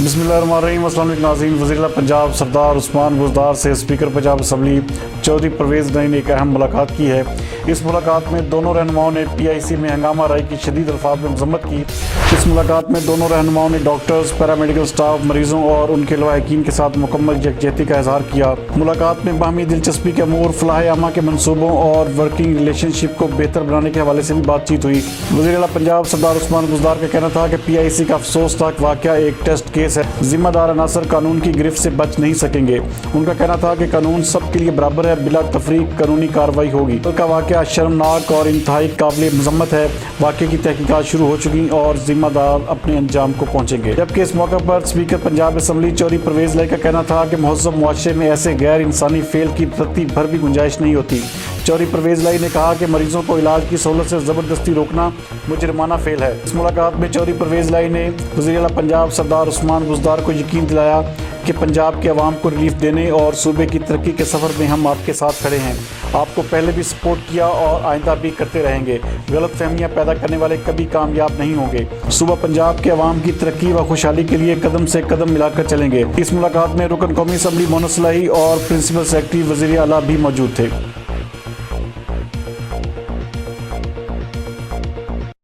बिस्मिल्लाहिर्रहमानिर्रहीम। अस्सलाम वालेकुम नाज़रीन। वज़ीर पंजाब सरदार उस्मान बुज़दार से स्पीकर पंजाब असम्बली चौधरी परवेज़ इलाही ने एक अहम मुलाकात की है। इस मुलाकात में दोनों रहनुमाओं ने PIC में हंगामा राय की शदीद अल्फाज में मज़म्मत की। इस मुलाकात में दोनों रहनुमाओं ने डॉक्टर्स, पैरामेडिकल स्टाफ, मरीजों और उनके लवाहिकीन के साथ मुकम्मल यकजहती का इजहार किया। मुलाकात में बाहमी दिलचस्पी के अमूर, फलाह आमा के मनसूबों और वर्किंग रिलेशनशिप को बेहतर बनाने के हवाले से भी बातचीत हुई। वज़ीर आला पंजाब सरदार उस्मान बुज़दार का कहना था कि PIC का अफसोसनाक वाक़या एक टेस्ट केस है। जिम्मेदार अनासर कानून की गिरफ्त से बच नहीं सकेंगे। उनका कहना था कि कानून सबके लिए बराबर है, बिला तफरीक कानूनी कार्रवाई होगी। कल का वाक़या शर्मनाक और इंतहाई काबिल मज़म्मत है। वाक़े की तहकीकात शुरू हो चुकी और जिम्मेदार अपने अंजाम को पहुँचेंगे। जबकि इस मौके पर स्पीकर पंजाब असम्बली चौधरी परवेज़ इलाही का कहना था कि महज़ब मुआशरे में ऐसे गैर इंसानी फेल की रत्ती भर भी गुंजाइश नहीं होती। चौधरी परवेज़ इलाही ने कहा कि मरीजों को इलाज की सहूलत से ज़बरदस्ती रोकना मुजरिमाना फेल है। इस मुलाकात में चौधरी परवेज़ इलाही ने वज़ीर आला पंजाब सरदार उस्मान बुज़दार को यकीन दिलाया कि पंजाब के अवाम को रिलीफ देने और सूबे की तरक्की के सफ़र में हम आपके साथ खड़े हैं। आपको पहले भी सपोर्ट किया और आइंदा भी करते रहेंगे। गलत फहमियाँ पैदा करने वाले कभी कामयाब नहीं होंगे। सूबा पंजाब के अवाम की तरक्की व खुशहाली के लिए कदम से कदम मिलाकर चलेंगे। इस मुलाकात में रुकन कौमी असम्बली मोहम्मद सलाही और प्रिंसिपल सेक्रेटरी वज़ीर आला भी मौजूद थे।